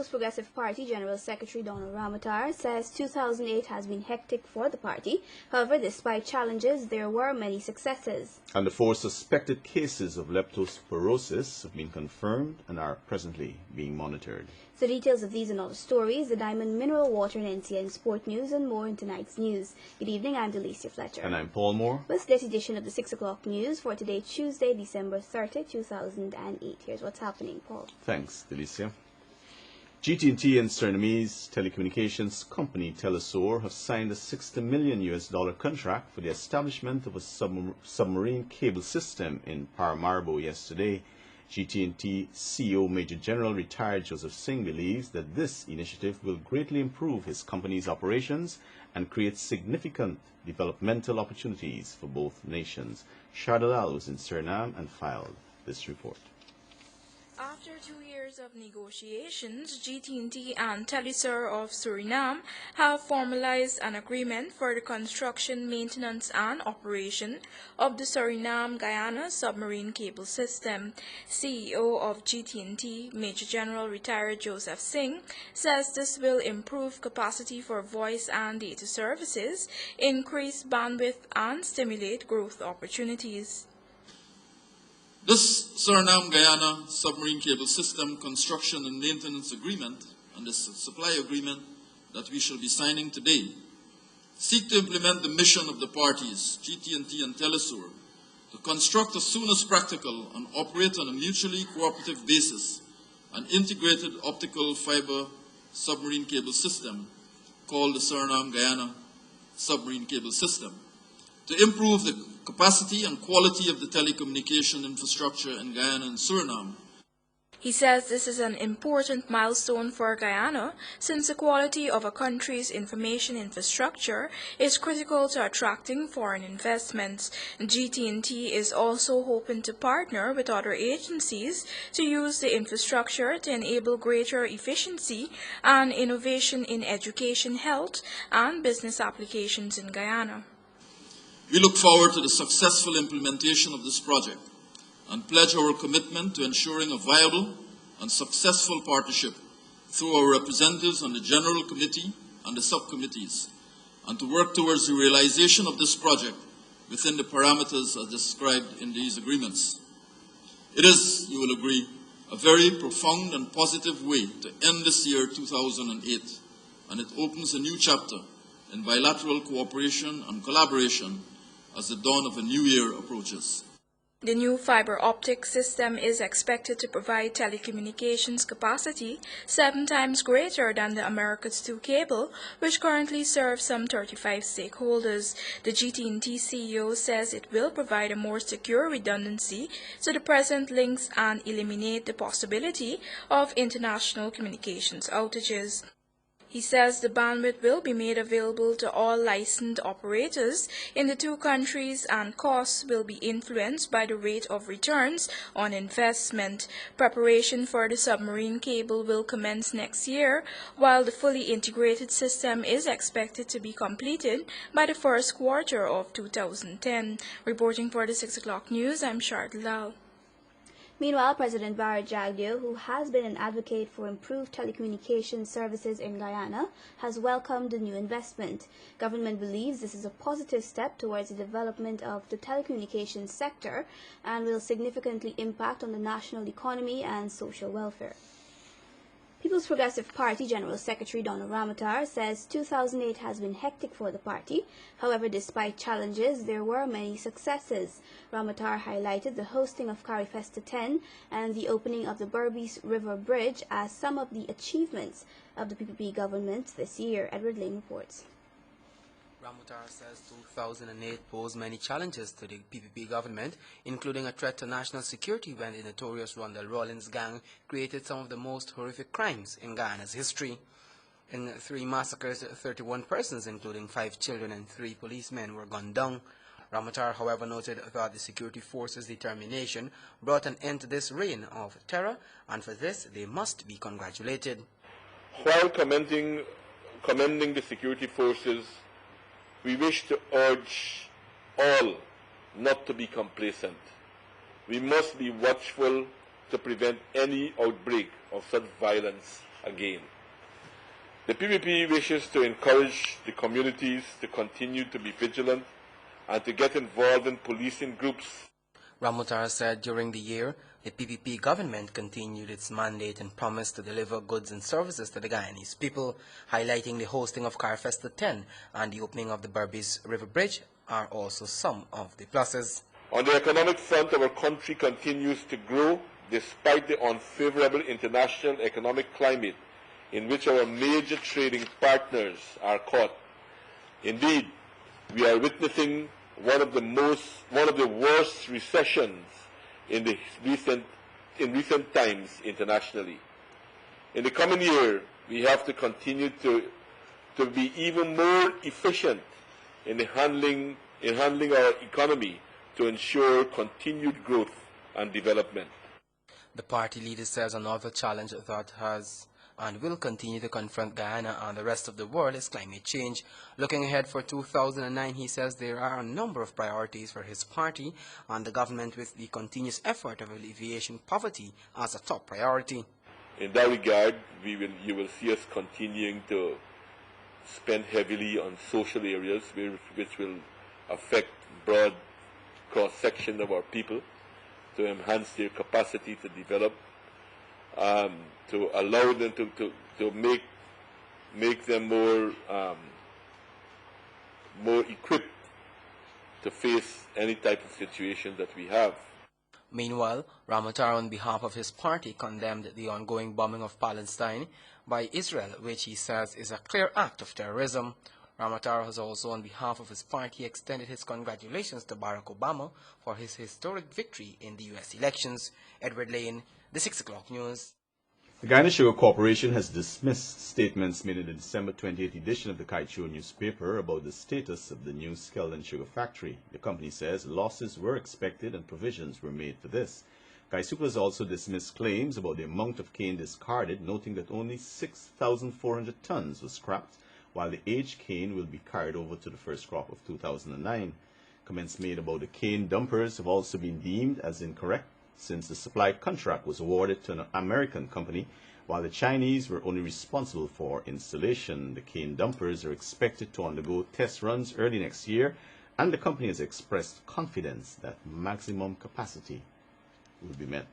People's Progressive Party General Secretary Donald Ramotar says 2008 has been hectic for the party. However, despite challenges, there were many successes. And the 4 suspected cases of leptospirosis have been confirmed and are presently being monitored. So details of these and other stories, the Diamond Mineral Water and NCN Sport News, and more in tonight's news. Good evening, I'm Delicia Fletcher. And I'm Paul Moore. With this edition of the 6 o'clock news for today, Tuesday, December 30, 2008. Here's what's happening, Paul. Thanks, Delicia. GT&T and Surinamese telecommunications company Telesur have signed a $60 million contract for the establishment of a submarine cable system in Paramaribo yesterday. GT&T CEO Major General retired Joseph Singh believes that this initiative will greatly improve his company's operations and create significant developmental opportunities for both nations. Shardalal was in Suriname and filed this report. After 2 years of negotiations, GT&T and Telesur of Suriname have formalized an agreement for the construction, maintenance, and operation of the Suriname-Guyana submarine cable system. CEO of GT&T, Major General retired Joseph Singh, says this will improve capacity for voice and data services, increase bandwidth, and stimulate growth opportunities. This Suriname-Guyana submarine cable system construction and maintenance agreement and this supply agreement that we shall be signing today seek to implement the mission of the parties, GT&T and Telesur, to construct as soon as practical and operate on a mutually cooperative basis an integrated optical fiber submarine cable system called the Suriname-Guyana submarine cable system, to improve the capacity and quality of the telecommunication infrastructure in Guyana and Suriname. He says this is an important milestone for Guyana since the quality of a country's information infrastructure is critical to attracting foreign investments. GT&T is also hoping to partner with other agencies to use the infrastructure to enable greater efficiency and innovation in education, health, and business applications in Guyana. We look forward to the successful implementation of this project and pledge our commitment to ensuring a viable and successful partnership through our representatives on the General Committee and the subcommittees, and to work towards the realization of this project within the parameters as described in these agreements. It is, you will agree, a very profound and positive way to end this year 2008, and it opens a new chapter in bilateral cooperation and collaboration as the dawn of a new year approaches. The new fiber optic system is expected to provide telecommunications capacity 7 times greater than the Americas 2 cable, which currently serves some 35 stakeholders. The GT&T CEO says it will provide a more secure redundancy to the present links and eliminate the possibility of international communications outages. He says the bandwidth will be made available to all licensed operators in the 2 countries and costs will be influenced by the rate of returns on investment. Preparation for the submarine cable will commence next year, while the fully integrated system is expected to be completed by the first quarter of 2010. Reporting for the 6 o'clock news, I'm Shardalal. Meanwhile, President Barry Jagdeo, who has been an advocate for improved telecommunications services in Guyana, has welcomed the new investment. Government believes this is a positive step towards the development of the telecommunications sector and will significantly impact on the national economy and social welfare. People's Progressive Party General Secretary Donald Ramotar says 2008 has been hectic for the party. However, despite challenges, there were many successes. Ramotar highlighted the hosting of CariFesta 10 and the opening of the Berbice River Bridge as some of the achievements of the PPP government this year. Edward Lane reports. Ramotar says 2008 posed many challenges to the PPP government, including a threat to national security when the notorious Rondell Rawlings gang created some of the most horrific crimes in Guyana's history. In 3 massacres, 31 persons, including 5 children and 3 policemen, were gunned down. Ramotar, however, noted that the security forces' determination brought an end to this reign of terror, and for this they must be congratulated. While commending the security forces, we wish to urge all not to be complacent. We must be watchful to prevent any outbreak of such violence again. The PPP wishes to encourage the communities to continue to be vigilant and to get involved in policing groups. Ramotara said during the year, the PPP government continued its mandate and promised to deliver goods and services to the Guyanese people, highlighting the hosting of Carfesta 10 and the opening of the Berbice River Bridge are also some of the pluses. On the economic front, our country continues to grow despite the unfavorable international economic climate in which our major trading partners are caught. Indeed, we are witnessing one of the worst recessions in recent times internationally. In the coming year, we have to continue to be even more efficient in handling our economy to ensure continued growth and development. The party leader says another challenge that has and will continue to confront Guyana and the rest of the world is climate change. Looking ahead for 2009, he says there are a number of priorities for his party and the government, with the continuous effort of alleviation poverty as a top priority. In that regard, you will see us continuing to spend heavily on social areas which will affect broad cross-section of our people, to enhance their capacity to develop, to allow them to make them more equipped to face any type of situation that we have. Meanwhile, Ramotara, on behalf of his party, condemned the ongoing bombing of Palestine by Israel, which he says is a clear act of terrorism. Ramotara has also, on behalf of his party, extended his congratulations to Barack Obama for his historic victory in the U.S. elections. Edward Lane, the 6 o'clock news. The Guyana Sugar Corporation has dismissed statements made in the December 28th edition of the Kaichou newspaper about the status of the new Skeldon sugar factory. The company says losses were expected and provisions were made for this. Kaisuka has also dismissed claims about the amount of cane discarded, noting that only 6,400 tons was scrapped, while the aged cane will be carried over to the first crop of 2009. Comments made about the cane dumpers have also been deemed as incorrect, since the supply contract was awarded to an American company, while the Chinese were only responsible for installation. The cane dumpers are expected to undergo test runs early next year, and the company has expressed confidence that maximum capacity will be met.